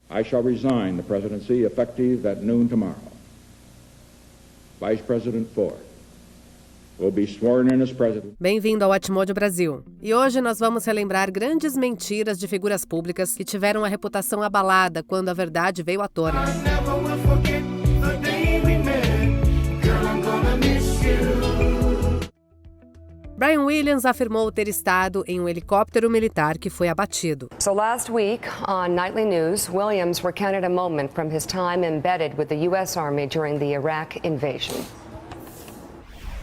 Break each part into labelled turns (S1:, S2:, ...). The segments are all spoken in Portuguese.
S1: I shall resign the presidency effective at noon tomorrow. Vice President Ford will be sworn in as president.
S2: Bem-vindo ao Atmódio Brasil. E hoje nós vamos relembrar grandes mentiras de figuras públicas que tiveram a reputação abalada quando a verdade veio à tona. Brian Williams afirmou ter estado em um helicóptero militar que foi abatido.
S3: So last week on Nightly News, Williams recounted a moment from his time embedded with the U.S. Army during the Iraq invasion.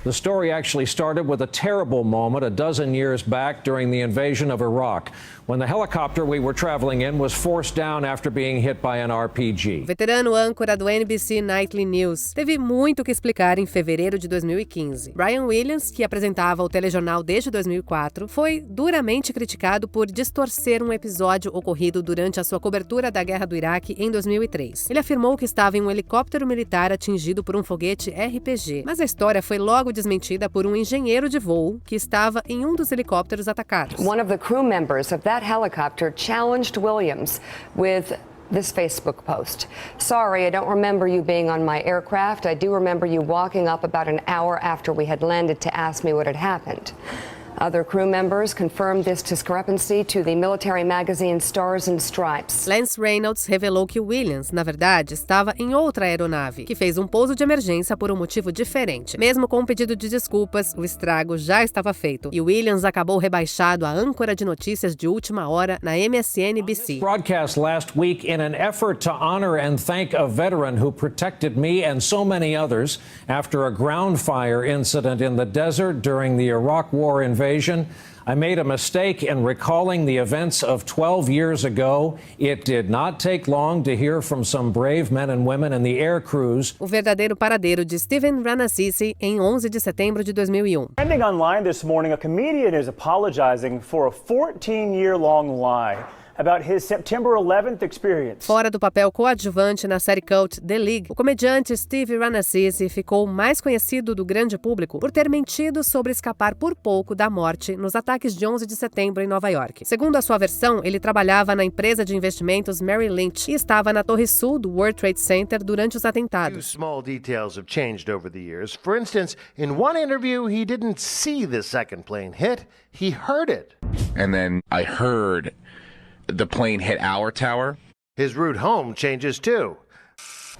S4: The story actually started with a terrible moment a dozen years back during the invasion of Iraq, when the helicopter we were traveling in was forced down after being hit by an RPG.
S2: O veterano âncora do NBC Nightly News teve muito o que explicar em fevereiro de 2015. Brian Williams, que apresentava o telejornal desde 2004, foi duramente criticado por distorcer um episódio ocorrido durante a sua cobertura da Guerra do Iraque em 2003. Ele afirmou que estava em um helicóptero militar atingido por um foguete RPG, mas a história foi logo desmentida por um engenheiro de voo que estava em um dos helicópteros atacados.
S3: One of the crew members of that helicopter challenged Williams with this Facebook post. Sorry, I don't remember you being on my aircraft. I do remember you walking up about an hour after we had landed to ask me what had happened. Other crew members confirmed this discrepancy to the military magazine Stars and Stripes.
S2: Lance Reynolds revelou que Williams, na verdade, estava em outra aeronave, que fez um pouso de emergência por um motivo diferente. Mesmo com um pedido de desculpas, o estrago já estava feito, e Williams acabou rebaixado a âncora de notícias de última hora na MSNBC.
S4: Broadcast last week in an effort to honor and thank a veteran who protected me and so many others after a ground fire incident in the desert during the Iraq War invasion. I made a mistake in recalling the events of 12 years ago. It did not take long to hear from some brave men and women in the air crews.
S2: O verdadeiro paradeiro de Steven Ranassisi em 11 de setembro de 2001.
S5: Trending online this morning, a comedian is apologizing for a 14-year-long lie about his September 11th experience.
S2: Fora do papel coadjuvante na série cult The League, o comediante Steve Ranassisi ficou mais conhecido do grande público por ter mentido sobre escapar por pouco da morte nos ataques de 11 de setembro em Nova York. Segundo a sua versão, ele trabalhava na empresa de investimentos Merrill Lynch e estava na Torre Sul do World Trade Center durante os atentados.
S6: Small details have changed over the years. For instance, in one interview, he didn't see the second plane hit, he heard it.
S7: And then I heard the plane hit our tower.
S6: His route home changes too.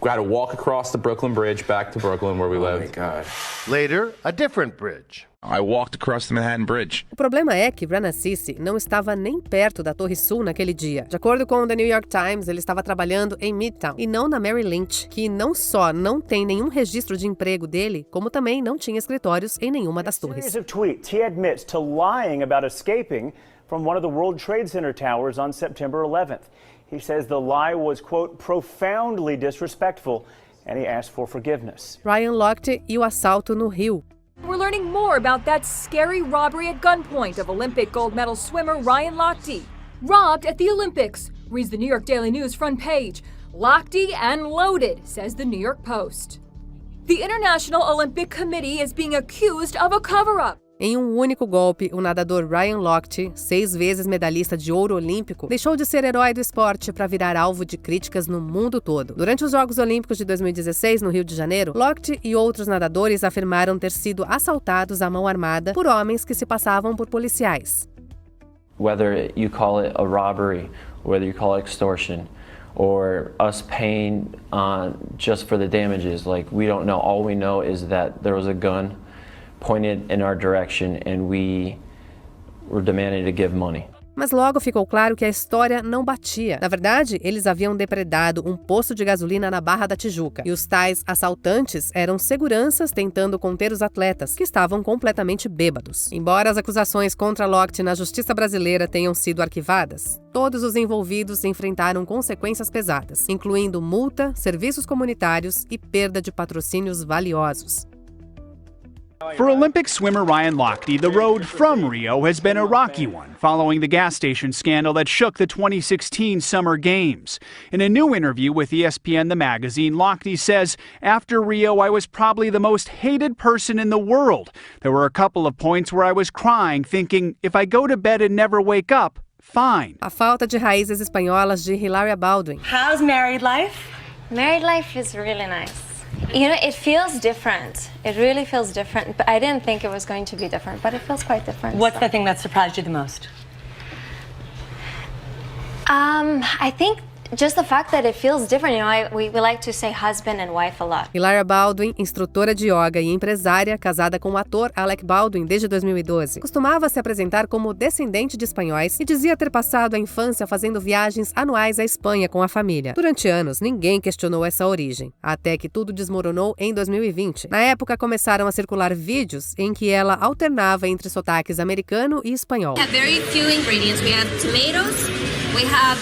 S8: We had to walk across the Brooklyn Bridge back to Brooklyn where we lived.
S7: Oh my God.
S6: Later, a different bridge.
S7: I walked across the Manhattan Bridge.
S2: O problema é que Ranassisi não estava nem perto da Torre Sul naquele dia. De acordo com o The New York Times, ele estava trabalhando em Midtown e não na Merrill Lynch, que não só não tem nenhum registro de emprego dele, como também não tinha escritórios em nenhuma das torres.
S5: In a series of tweets, he admits to lying about escaping from one of the World Trade Center towers on September 11th. He says the lie was, quote, profoundly disrespectful, and he asked for forgiveness.
S2: Ryan Lochte e o assalto no Rio.
S9: We're learning more about that scary robbery at gunpoint of Olympic gold medal swimmer Ryan Lochte. Robbed at the Olympics, reads the New York Daily News front page. Lochte and loaded, says the New York Post. The International Olympic Committee is being accused of a cover-up.
S2: Em um único golpe, o nadador Ryan Lochte, 6 vezes medalhista de ouro olímpico, deixou de ser herói do esporte para virar alvo de críticas no mundo todo. Durante os Jogos Olímpicos de 2016, no Rio de Janeiro, Lochte e outros nadadores afirmaram ter sido assaltados à mão armada por homens que se passavam por policiais.
S10: Whether you call it a robbery, whether you call it extortion, or us paying just for the damages, like we don't know. All we know is that there was a gun pointed in our direction and we were demanding to give money.
S2: Mas logo ficou claro que a história não batia. Na verdade, eles haviam depredado um posto de gasolina na Barra da Tijuca. E os tais assaltantes eram seguranças tentando conter os atletas, que estavam completamente bêbados. Embora as acusações contra Lochte na justiça brasileira tenham sido arquivadas, todos os envolvidos enfrentaram consequências pesadas, incluindo multa, serviços comunitários e perda de patrocínios valiosos.
S11: For Olympic swimmer Ryan Lochte, the road from Rio has been a rocky one following the gas station scandal that shook the 2016 Summer Games. In a new interview with ESPN The Magazine, Lochte says, "After Rio, I was probably the most hated person in the world. There were a couple of points where I was crying, thinking, if I go to bed and never wake up, fine.
S2: A falta de raízes espanholas de Hilaria Baldwin.
S12: How's married life?
S13: Married life is really nice. You know, it feels different. It really feels different. But I didn't think it was going to be different, but it feels quite different.
S12: What's the thing that surprised you the most?
S13: I think just the fact that it feels different. You know, we like to say husband and wife a lot.
S2: Hilaria Baldwin, instrutora de yoga e empresária, casada com o ator Alec Baldwin desde 2012, costumava se apresentar como descendente de espanhóis e dizia ter passado a infância fazendo viagens anuais à Espanha com a família. Durante anos, ninguém questionou essa origem, até que tudo desmoronou em 2020. Na época, começaram a circular vídeos em que ela alternava entre sotaques americano e espanhol.
S14: We have very few ingredients. We have tomatoes. We have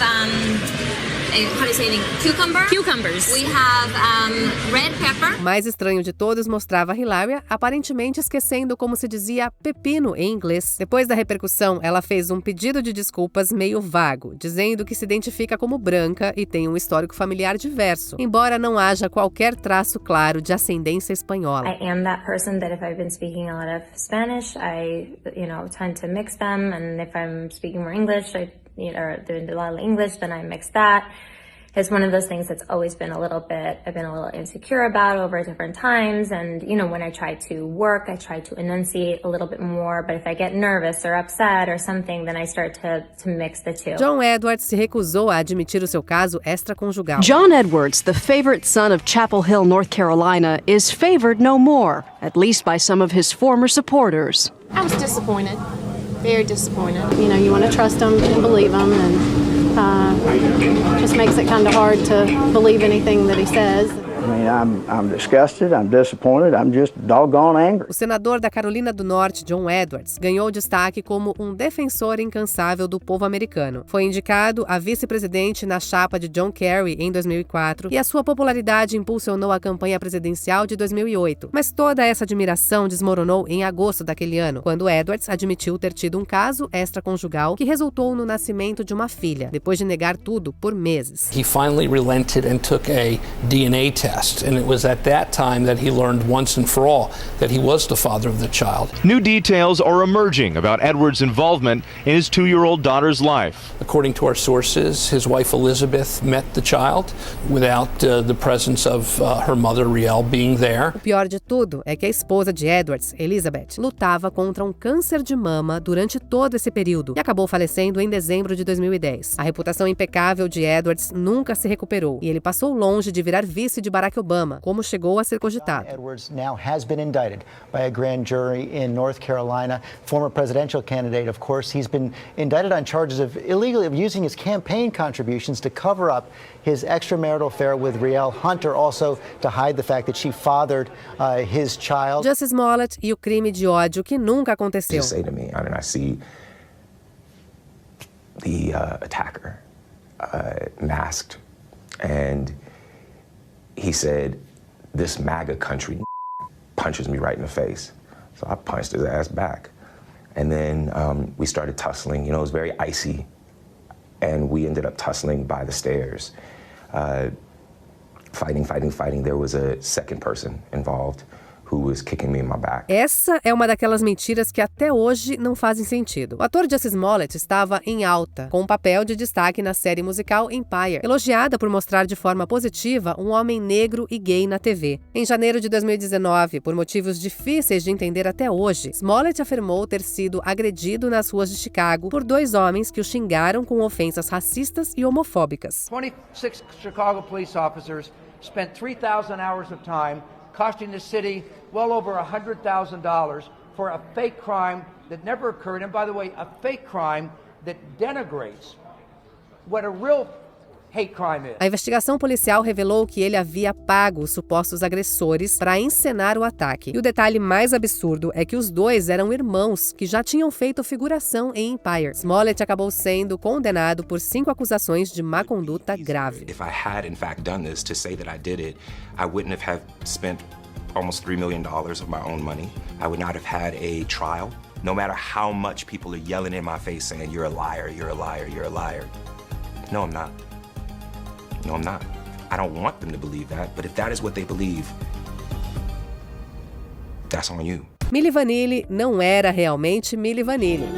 S14: how do you say it? Cucumbers. We have red pepper.
S2: O mais estranho de todos mostrava Hilaria aparentemente esquecendo como se dizia pepino em inglês. Depois da repercussão, ela fez um pedido de desculpas meio vago, dizendo que se identifica como branca e tem um histórico familiar diverso, embora não haja qualquer traço claro de ascendência espanhola.
S15: I am that person that if I've been speaking a lot of Spanish, I, tend to mix them, and if I'm speaking more English, or doing a lot of English, then I mix that. It's one of those things that's always been I've been a little insecure about over different times. And, when I try to work, I try to enunciate a little bit more. But if I get nervous or upset or something, then I start to mix the two.
S2: John Edwards se recusou a admitir o seu caso extraconjugal.
S16: John Edwards, the favorite son of Chapel Hill, North Carolina, is favored no more, at least by some of his former supporters.
S17: I was disappointed. Very disappointed. You want to trust him and believe him, and just makes it kind of hard to believe anything that he says.
S18: I mean, I'm disgusted, I'm disappointed, I'm just doggone angry.
S2: O senador da Carolina do Norte, John Edwards, ganhou destaque como um defensor incansável do povo americano. Foi indicado a vice-presidente na chapa de John Kerry em 2004 e a sua popularidade impulsionou a campanha presidencial de 2008. Mas toda essa admiração desmoronou em agosto daquele ano, quando Edwards admitiu ter tido um caso extraconjugal que resultou no nascimento de uma filha, depois de negar tudo por meses.
S19: He finally relented and took a DNA test. And it was at that time that he learned once and for all that he was the father of the child.
S20: New details are emerging about Edwards' involvement in his 2-year-old daughter's life.
S19: According to our sources, his wife Elizabeth met the child without the presence of her mother Riel being there.
S2: O pior de tudo é que a esposa de Edwards, Elizabeth, lutava contra um câncer de mama durante todo esse período e acabou falecendo em dezembro de 2010. A reputação impecável de Edwards nunca se recuperou e ele passou longe de virar vice de Barack Obama, como chegou a ser cogitado.
S21: Edwards now has been indicted by a grand jury in North Carolina. Former presidential candidate, of course, he's been indicted on charges of illegally using his campaign contributions to cover up his extramarital affair with Riel Hunter, also to hide the fact that she fathered his child.
S2: Jussie Smollett e o crime de ódio que nunca aconteceu.
S22: Just say to me, I see the attacker masked, and he said, "This MAGA country punches me right in the face." So I punched his ass back. And then we started tussling. It was very icy. And we ended up tussling by the stairs. Fighting. There was a second person involved who was kicking me in my back.
S2: Essa é uma daquelas mentiras que até hoje não fazem sentido. O ator Jussie Smollett estava em alta, com um papel de destaque na série musical Empire, elogiada por mostrar de forma positiva um homem negro e gay na TV. Em janeiro de 2019, por motivos difíceis de entender até hoje, Smollett afirmou ter sido agredido nas ruas de Chicago por 2 homens que o xingaram com ofensas racistas e homofóbicas.
S23: 26 Chicago police officers spent 3,000 hours of time costing the city well over $100,000 for a fake crime that never occurred. And by the way, a fake crime that denigrates what a real hate crime is.
S2: A investigação policial revelou que ele havia pago os supostos agressores para encenar o ataque. E o detalhe mais absurdo é que os 2 eram irmãos que já tinham feito figuração em Empire. Smollett acabou sendo condenado por 5 acusações de má conduta grave.
S22: If I had in fact done this, to say that I did it, I wouldn't have spent almost $3 million of my own money. I would not have had a trial. No matter how much people are yelling in my face saying, "You're a liar, you're a liar, you're a liar." No, I'm not. No, I'm not. I don't want them to believe that, but if that is what they believe, that's on you.
S2: Milli Vanilli não era realmente Milli Vanilli.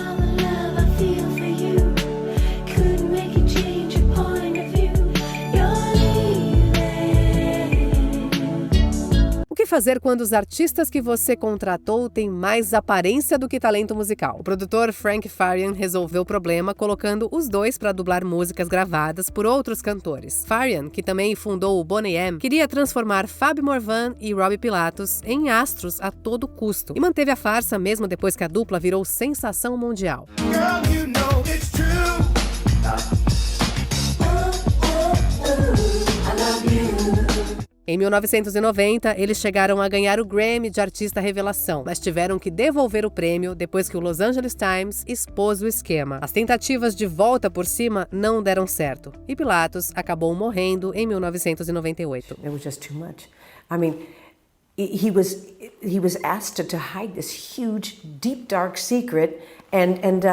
S2: fazer quando os artistas que você contratou têm mais aparência do que talento musical? O produtor Frank Farian resolveu o problema colocando os dois para dublar músicas gravadas por outros cantores. Farian, que também fundou o Boney M, queria transformar Fábio Morvan e Robbie Pilatus em astros a todo custo e manteve a farsa mesmo depois que a dupla virou sensação mundial.
S1: Girl, you know it's true.
S2: Em 1990, eles chegaram a ganhar o Grammy de Artista Revelação, mas tiveram que devolver o prêmio depois que o Los Angeles Times expôs o esquema. As tentativas de volta por cima não deram certo, e Pilatus acabou morrendo em 1998.
S3: It was just too much. I mean, he was asked to hide this huge, deep, dark secret. And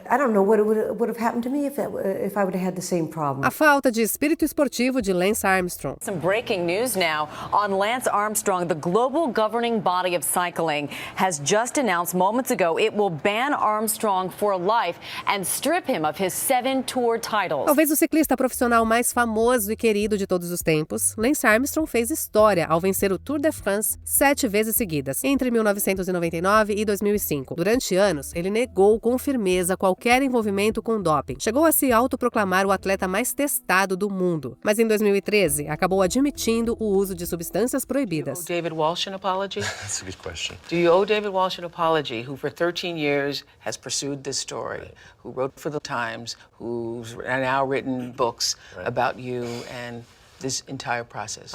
S3: I don't know what would have happened to me if I would have had the same problem.
S2: A falta de espírito esportivo de Lance Armstrong.
S4: Some breaking news now on Lance Armstrong. The global governing body of cycling has just announced moments ago it will ban Armstrong for life and strip him of his 7 tour titles.
S2: Talvez o ciclista profissional mais famoso e querido de todos os tempos, Lance Armstrong fez história ao vencer o Tour de France 7 vezes seguidas, entre 1999 e 2005. Durante anos, ele negou com firmeza qualquer envolvimento com doping. Chegou a se autoproclamar o atleta mais testado do mundo, mas em 2013 acabou admitindo o uso de substâncias proibidas.
S24: Do you owe David Walsh an apology?
S25: That's a good question.
S24: Do you owe David Walsh an apology, who for 13 years has pursued this story, who wrote for the Times, who's now written books about you and this entire process?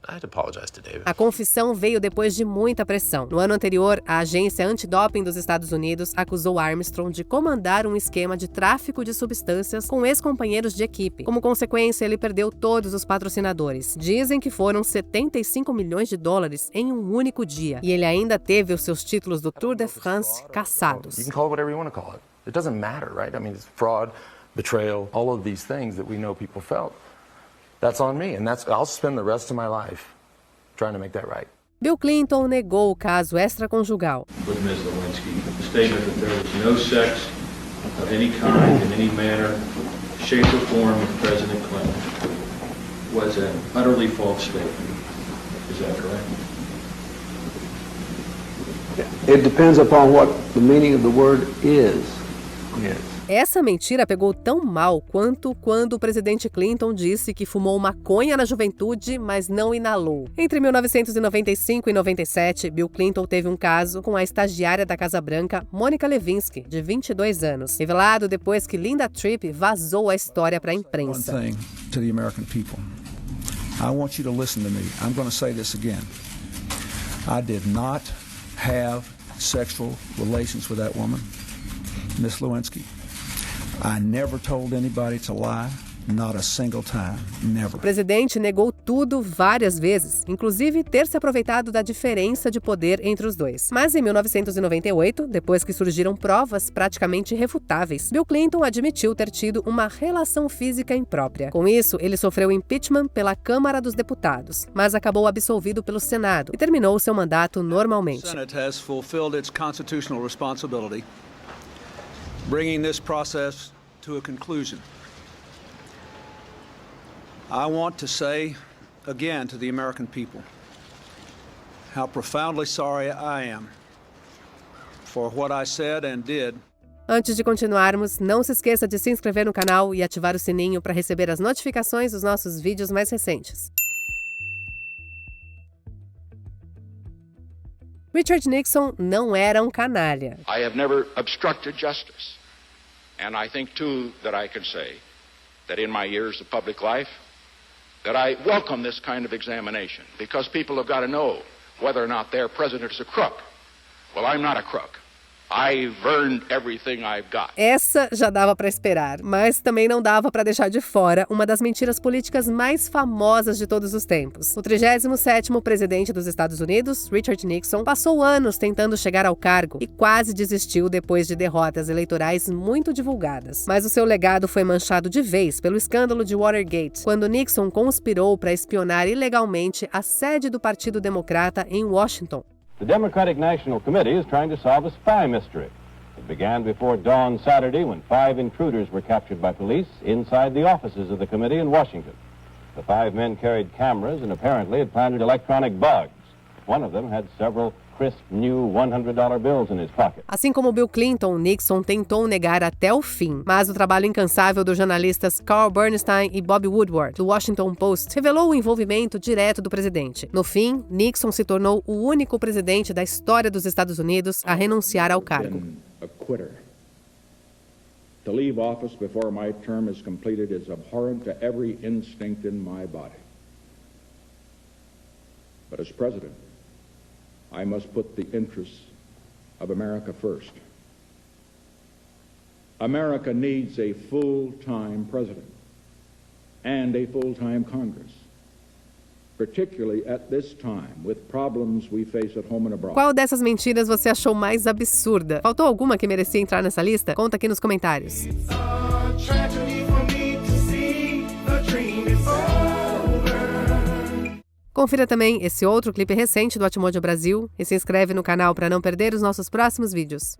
S25: I'd apologize to David.
S2: A confissão veio depois de muita pressão. No ano anterior, a agência antidoping dos Estados Unidos acusou Armstrong de comandar um esquema de tráfico de substâncias com ex-companheiros de equipe. Como consequência, ele perdeu todos os patrocinadores. Dizem que foram 75 milhões de dólares em um único dia. E ele ainda teve os seus títulos do Tour de France cassados.
S25: You can call it whatever you want to call it. It doesn't matter, right? I mean, it's fraud, betrayal, all of these things that we know people felt. That's on me, and I'll spend the rest of my life trying to make that right.
S2: Bill Clinton negou o caso extraconjugal.
S26: With Ms. Lewinsky, the statement that there was no sex of any kind, in any manner, shape or form with President Clinton was an utterly false statement. Is that correct?
S27: It depends upon what the meaning of the word is. Yes.
S2: Essa mentira pegou tão mal quanto quando o presidente Clinton disse que fumou maconha na juventude, mas não inalou. Entre 1995 e 97, Bill Clinton teve um caso com a estagiária da Casa Branca, Monica Lewinsky, de 22 anos, revelado depois que Linda Tripp vazou a história para a imprensa.
S27: One thing to the American people. I want you to listen to me. I'm going to say this again. I did not have sexual relations with that woman, Miss Lewinsky. I never told anybody to lie, not a single time, never.
S2: O presidente negou tudo várias vezes, inclusive ter se aproveitado da diferença de poder entre os dois. Mas em 1998, depois que surgiram provas praticamente irrefutáveis, Bill Clinton admitiu ter tido uma relação física imprópria. Com isso, ele sofreu impeachment pela Câmara dos Deputados, mas acabou absolvido pelo Senado e terminou seu mandato normalmente.
S27: The Senate has fulfilled its constitutional responsibility, bringing this process to a conclusion. I want to say again to the American people how profoundly sorry I am for what I said and did.
S2: Antes de continuarmos, não se esqueça de se inscrever no canal e ativar o sininho para receber as notificações dos nossos vídeos mais recentes. Richard Nixon não era um canalha.
S28: I have never obstructed justice. And I think, too, that I can say that in my years of public life, that I welcome this kind of examination, because people have got to know whether or not their president is a crook. Well, I'm not a crook. I've earned everything I've got.
S2: Essa já dava para esperar, mas também não dava para deixar de fora uma das mentiras políticas mais famosas de todos os tempos. O 37º presidente dos Estados Unidos, Richard Nixon, passou anos tentando chegar ao cargo e quase desistiu depois de derrotas eleitorais muito divulgadas. Mas o seu legado foi manchado de vez pelo escândalo de Watergate, quando Nixon conspirou para espionar ilegalmente a sede do Partido Democrata em Washington.
S29: The Democratic National Committee is trying to solve a spy mystery. It began before dawn Saturday when 5 intruders were captured by police inside the offices of the committee in Washington. The 5 men carried cameras and apparently had planted electronic bugs. One of them had several crisp new $100 bills in his pocket.
S2: Assim como Bill Clinton, Nixon tentou negar até o fim. Mas o trabalho incansável dos jornalistas Carl Bernstein e Bob Woodward, do Washington Post, revelou o envolvimento direto do presidente. No fim, Nixon se tornou o único presidente da história dos Estados Unidos a renunciar ao cargo.
S28: To leave office before my term is completed is abhorrent to every instinct in my body. But as president, I must put the interests of America first. America needs a full-time president and a full-time Congress, particularly at this time with problems we face at home and abroad.
S2: Qual dessas mentiras você achou mais absurda? Faltou alguma que merecia entrar nessa lista? Conta aqui nos comentários. Confira também esse outro clipe recente do Atmojo Brasil e se inscreve no canal para não perder os nossos próximos vídeos.